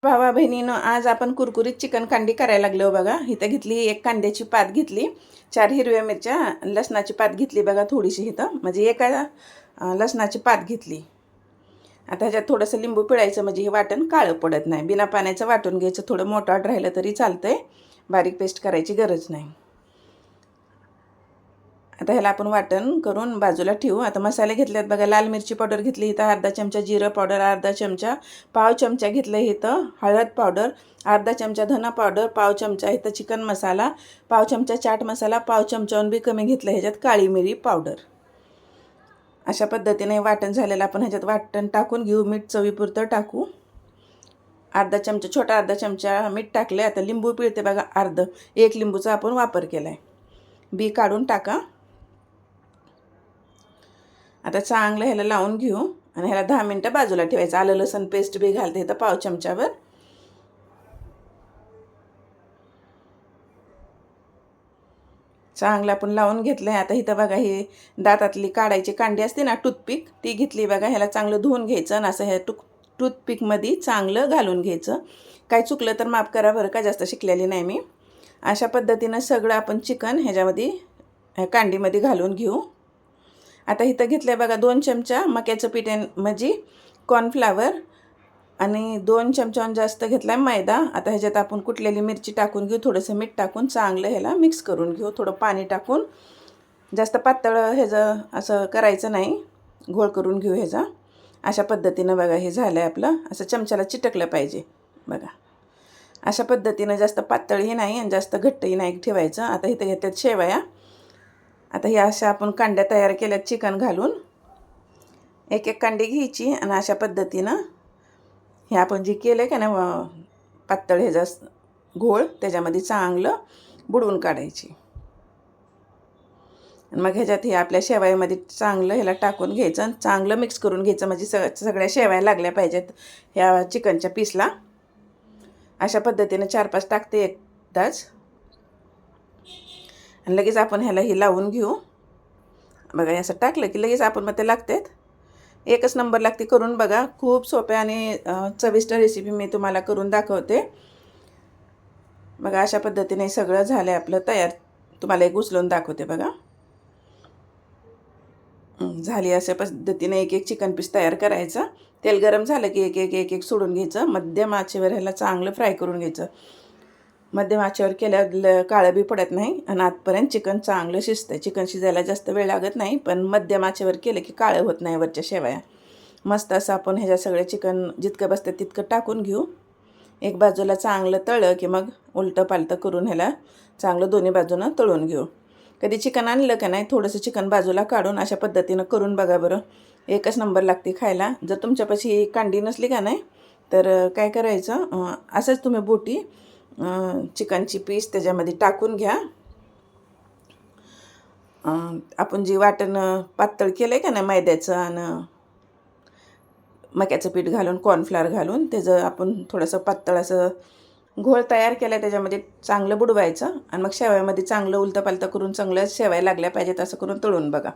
भावा बहिणीनं आज आपण कुरकुरीत चिकन कांडी करायला लागलो बघा. इथं घेतली एक कांद्याची पात घेतली, 4 हिरव्या मिरच्या, लसणाची पात घेतली बघा थोडीशी. इथं म्हणजे एका लसणाची पात घेतली. आता ह्याच्यात थोडंसं लिंबू पिळायचं म्हणजे हे वाटण काळं पडत नाही. बिना पाण्याचं वाटून घ्यायचं, थोडं मोठाट राहिलं तरी चालतंय, बारीक पेस्ट करायची गरज नाही. आता ह्याला आपण वाटण करून बाजूला ठेवू. आता मसाले घेतलेत बघा. लाल मिरची पावडर घेतली इथं, अर्धा चमचा जिरं पावडर, अर्धा चमचा, पाव चमचा घेतलं इथं हळद पावडर, अर्धा चमचा धना पावडर, पाव चमचा इथं चिकन मसाला, पाव चमचा चाट मसाला, पाव चमचाहून बी कमी घेतलं ह्याच्यात काळी मिरी पावडर. अशा पद्धतीने वाटण झालेलं आपण ह्याच्यात वाटण टाकून घेऊ. मीठ चवीपुरतं टाकू. अर्धा चमचा, छोटा अर्धा चमचा मीठ टाकले. आता लिंबू पिळते बघा, एक लिंबूचा आपण वापर केला आहे. बी काढून टाका. आता चांगलं ह्याला लावून घेऊ आणि ह्याला 10 मिनटं बाजूला ठेवायचं. आलं लसूण पेस्ट बी घालते इथं पाव चमच्यावर. चांगलं आपण लावून घेतलं आहे. आता इथं बघा ही दातातली काढायची कांडी असते ना, टूथपिक, ती घेतली बघा. ह्याला चांगलं धुवून घ्यायचं आणि असं ह्या टूथपिकमध्ये चांगलं घालून घ्यायचं. काय चुकलं तर माफ करा बरं का, जास्त शिकलेली नाही मी. अशा पद्धतीनं सगळं आपण चिकन ह्याच्यामध्ये कांडीमध्ये घालून घेऊ. आता इथं घेतलं आहे बघा 2 चमचा मक्याचं पीठ म्हणजे कॉर्नफ्लावर आणि 2 चमच्याहून जास्त घेतला आहे मैदा. आता ह्याच्यात आपण कुटलेली मिरची टाकून घेऊ, थोडंसं मीठ टाकून चांगलं ह्याला मिक्स करून घेऊ. थोडं पाणी टाकून, जास्त पातळ ह्याचं असं करायचं नाही, घोळ करून घेऊ ह्याचा. अशा पद्धतीनं बघा हे झालं आहे आपलं. असं चमच्याला चिटकलं पाहिजे बघा. अशा पद्धतीनं जास्त पातळही नाही आणि जास्त घट्टही नाही ठेवायचं. आता इथं घेतात शेवया. आता ह्या अशा आपण कांड्या तयार केल्यात चिकन घालून. एक एक कांडी घ्यायची आणि अशा पद्धतीनं हे आपण जे केलं आहे का ना पातळ ह्याचा घोळ, त्याच्यामध्ये चांगलं बुडवून काढायची. आणि मग ह्याच्यात हे आपल्या शेवयामध्ये चांगलं ह्याला टाकून घ्यायचं आणि चांगलं मिक्स करून घ्यायचं म्हणजे सगळ्या शेवया लागल्या पाहिजेत ह्या चिकनच्या पीसला. अशा पद्धतीनं 4-5 टाकते एकदाच आणि लगेच आपण ह्याला हे लावून घेऊ बघा. असं टाकलं की लगेच आपण मग ते लागतात. एकच नंबर लागते, करून बघा. खूप सोप्या आणि चविष्ट रेसिपी मी तुम्हाला करून दाखवते बघा. अशा पद्धतीने सगळं झालं आहे आपलं तयार. तुम्हाला एक उचलून दाखवते बघा. झाली अशा पद्धतीने एक एक चिकन पीस तयार करायचं. तेल गरम झालं की एक एक सोडून घ्यायचं. मध्यम आचेवर ह्याला चांगलं फ्राय करून घ्यायचं. मध्यम आचेवर केल्या काळं बी पडत नाही आणि आतपर्यंत चिकन चांगलं शिजतं. चिकन शिजायला जास्त वेळ लागत नाही, पण मध्यम आचेवर केलं की काळं होत नाही वरच्या शेवया. मस्त असं आपण ह्याच्या सगळे चिकन जितकं बसतं तितकं टाकून घेऊ. एक बाजूला चांगलं तळलं की मग उलटं पालटं करून ह्याला चांगलं दोन्ही बाजूनं तळून घेऊ. कधी चिकन आणलं का नाही, थोडंसं चिकन बाजूला काढून अशा पद्धतीनं करून बघा बरं. एकच नंबर लागते खायला. जर तुमच्यापाशी कांडी नसली का नाही, तर काय करायचं, असंच तुम्ही बोटी चिकनची पीस त्याच्यामध्ये टाकून घ्या. आपण जे वाटण पातळ केलं आहे का नाही मैद्याचं आणि मक्याचं पीठ घालून, कॉर्नफ्लॉवर घालून, त्याचं आपण थोडंसं पातळ असं घोळ तयार केला आहे. त्याच्यामध्ये चांगलं बुडवायचं आणि मग शेवयामध्ये चांगलं उलतं पालतं करून चांगलं शेवया लागल्या पाहिजेत असं करून तळून बघा.